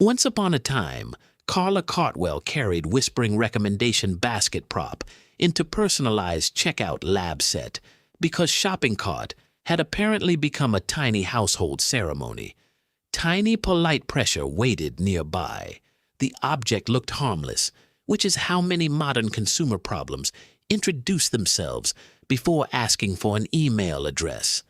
Once upon a time, Carla Cartwell carried whispering recommendation basket prop into personalized checkout lab set because shopping cart had apparently become a tiny household ceremony. Tiny polite pressure waited nearby. The object looked harmless, which is how many modern consumer problems introduce themselves before asking for an email address.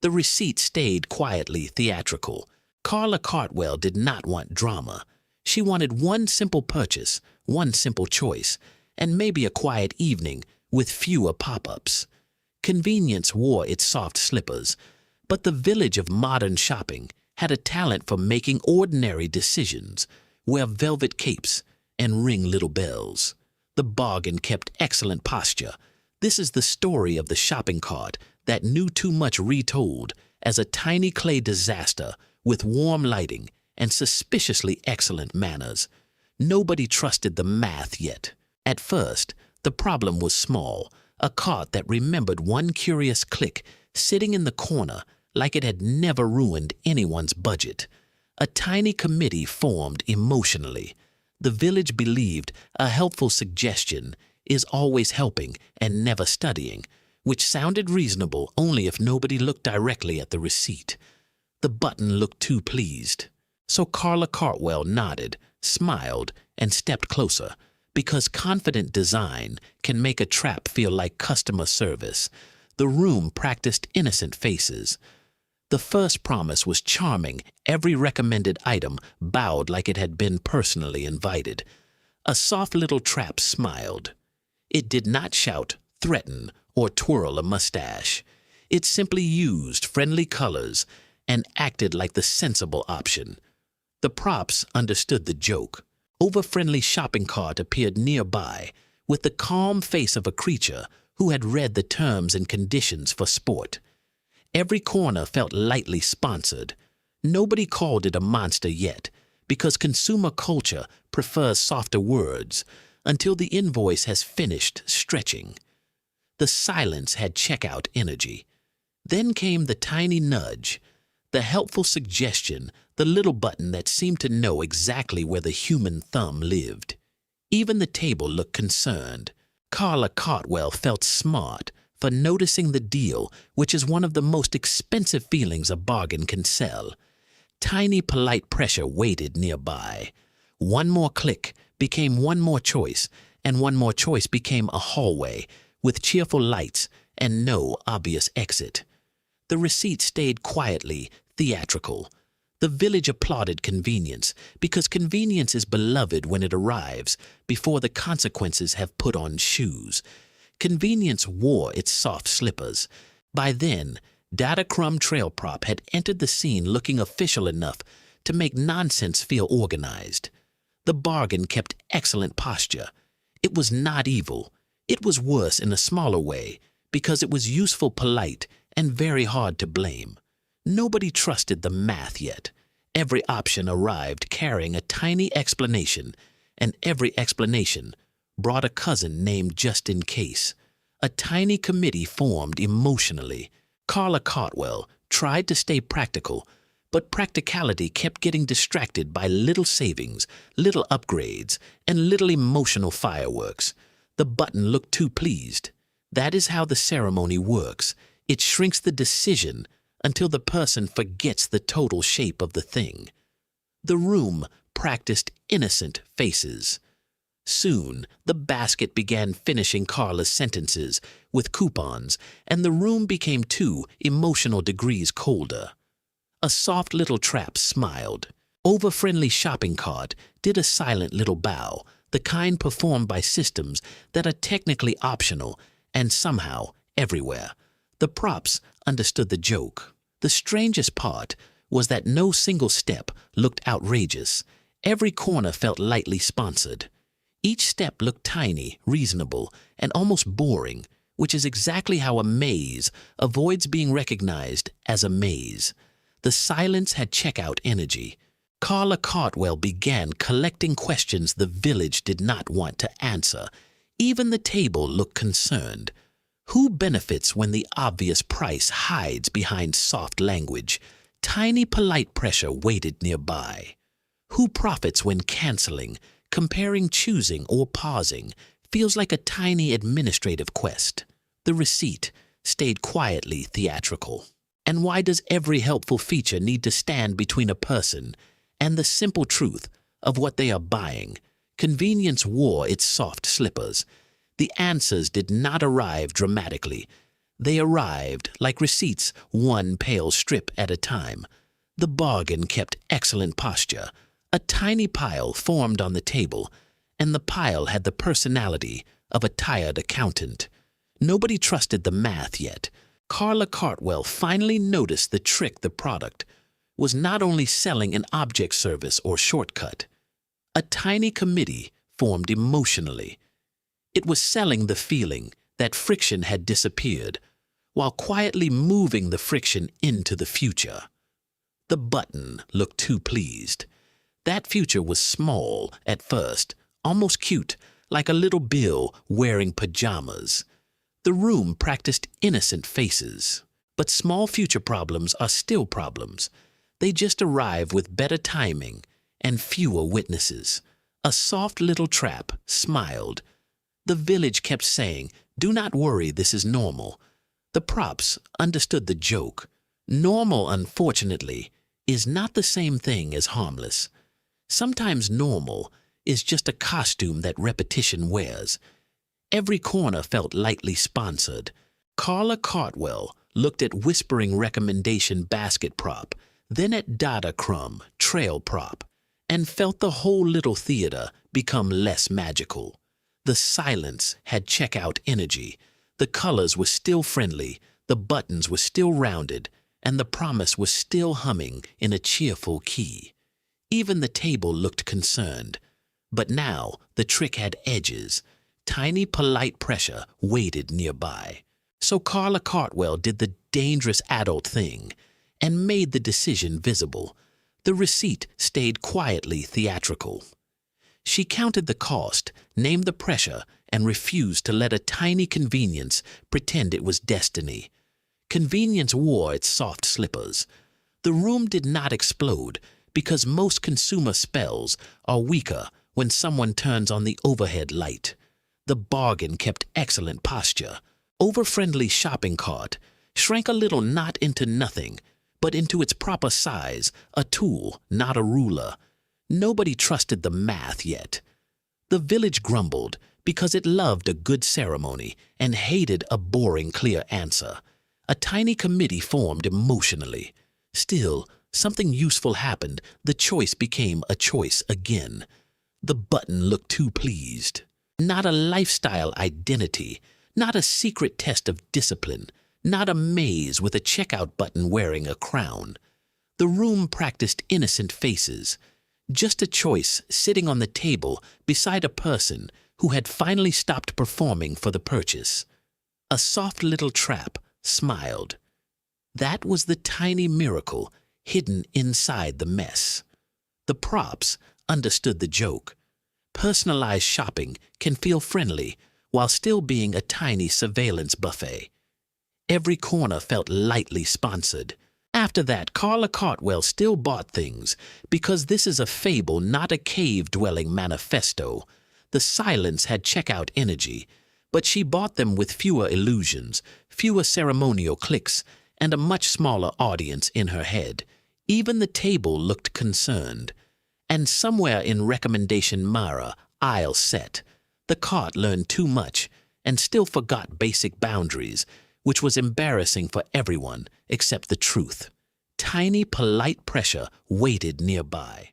The receipt stayed quietly theatrical. Carla Cartwell did not want drama. She wanted one simple purchase, one simple choice, and maybe a quiet evening with fewer pop-ups. Convenience wore its soft slippers, but the village of modern shopping had a talent for making ordinary decisions, wear velvet capes, and ring little bells. The bargain kept excellent posture. This is the story of the shopping cart that knew too much, retold as a tiny clay disaster with warm lighting and suspiciously excellent manners. Nobody trusted the math yet. At first, the problem was small, a cart that remembered one curious click sitting in the corner like it had never ruined anyone's budget. A tiny committee formed emotionally. The village believed a helpful suggestion is always helping and never studying, which sounded reasonable only if nobody looked directly at the receipt. The button looked too pleased. So Carla Cartwell nodded, smiled, and stepped closer, because confident design can make a trap feel like customer service. The room practiced innocent faces. The first promise was charming. Every recommended item bowed like it had been personally invited. A soft little trap smiled. It did not shout, threaten, or twirl a mustache. It simply used friendly colors and acted like the sensible option. The props understood the joke. Over-friendly shopping cart appeared nearby with the calm face of a creature who had read the terms and conditions for sport. Every corner felt lightly sponsored. Nobody called it a monster yet, because consumer culture prefers softer words until the invoice has finished stretching. The silence had checkout energy. Then came the tiny nudge, the helpful suggestion, the little button that seemed to know exactly where the human thumb lived. Even the table looked concerned. Carla Cartwell felt smart for noticing the deal, which is one of the most expensive feelings a bargain can sell. Tiny polite pressure waited nearby. One more click became one more choice, and one more choice became a hallway with cheerful lights and no obvious exit. The receipt stayed quietly theatrical. The village applauded convenience because convenience is beloved when it arrives before the consequences have put on shoes. Convenience wore its soft slippers. By then, Datacrumb Trail Prop had entered the scene looking official enough to make nonsense feel organized. The bargain kept excellent posture. It was not evil. It was worse in a smaller way because it was useful, polite, and very hard to blame. Nobody trusted the math yet. Every option arrived carrying a tiny explanation, and every explanation brought a cousin named just in case. A tiny committee formed emotionally. Carla Cartwell tried to stay practical, but practicality kept getting distracted by little savings, little upgrades, and little emotional fireworks. The button looked too pleased. That is how the ceremony works. It shrinks the decision until the person forgets the total shape of the thing. The room practiced innocent faces. Soon, the basket began finishing Carla's sentences with coupons, and the room became 2 emotional degrees colder. A soft little trap smiled. Over-friendly shopping cart did a silent little bow, the kind performed by systems that are technically optional and somehow everywhere. The props understood the joke. The strangest part was that no single step looked outrageous. Every corner felt lightly sponsored. Each step looked tiny, reasonable, and almost boring, which is exactly how a maze avoids being recognized as a maze. The silence had checkout energy. Carla Cartwell began collecting questions the village did not want to answer. Even the table looked concerned. Who benefits when the obvious price hides behind soft language? Tiny polite pressure waited nearby. Who profits when canceling, comparing, choosing, or pausing feels like a tiny administrative quest? The receipt stayed quietly theatrical. And why does every helpful feature need to stand between a person and the simple truth of what they are buying? Convenience wore its soft slippers. The answers did not arrive dramatically. They arrived like receipts, one pale strip at a time. The bargain kept excellent posture. A tiny pile formed on the table, and the pile had the personality of a tired accountant. Nobody trusted the math yet. Carla Cartwell finally noticed the trick. The product was not only selling an object, service, or shortcut. A tiny committee formed emotionally. It was selling the feeling that friction had disappeared, while quietly moving the friction into the future. The button looked too pleased. That future was small at first, almost cute, like a little Bill wearing pajamas. The room practiced innocent faces. But small future problems are still problems. They just arrive with better timing and fewer witnesses. A soft little trap smiled. The village kept saying, "Do not worry, this is normal." The props understood the joke. Normal, unfortunately, is not the same thing as harmless. Sometimes normal is just a costume that repetition wears. Every corner felt lightly sponsored. Carla Cartwell looked at whispering recommendation basket prop, then at data crumb trail prop, and felt the whole little theater become less magical. The silence had checkout energy. The colors were still friendly, the buttons were still rounded, and the promise was still humming in a cheerful key. Even the table looked concerned. But now the trick had edges. Tiny polite pressure waited nearby. So Carla Cartwell did the dangerous adult thing and made the decision visible. The receipt stayed quietly theatrical. She counted the cost, named the pressure, and refused to let a tiny convenience pretend it was destiny. Convenience wore its soft slippers. The room did not explode because most consumer spells are weaker when someone turns on the overhead light. The bargain kept excellent posture. Over-friendly shopping cart shrank a little, not into nothing, but into its proper size, a tool, not a ruler. Nobody trusted the math yet. The village grumbled because it loved a good ceremony and hated a boring, clear answer. A tiny committee formed emotionally. Still, something useful happened. The choice became a choice again. The button looked too pleased. Not a lifestyle identity, not a secret test of discipline, not a maze with a checkout button wearing a crown. The room practiced innocent faces. Just a choice sitting on the table beside a person who had finally stopped performing for the purchase. A soft little trap smiled. That was the tiny miracle hidden inside the mess. The props understood the joke. Personalized shopping can feel friendly while still being a tiny surveillance buffet. Every corner felt lightly sponsored. After that, Carla Cartwell still bought things because this is a fable, not a cave-dwelling manifesto. The silence had checkout energy, but she bought them with fewer illusions, fewer ceremonial clicks, and a much smaller audience in her head. Even the table looked concerned. And somewhere in recommendation Mara, aisle set, the cart learned too much and still forgot basic boundaries, which was embarrassing for everyone except the truth. Tiny polite pressure waited nearby.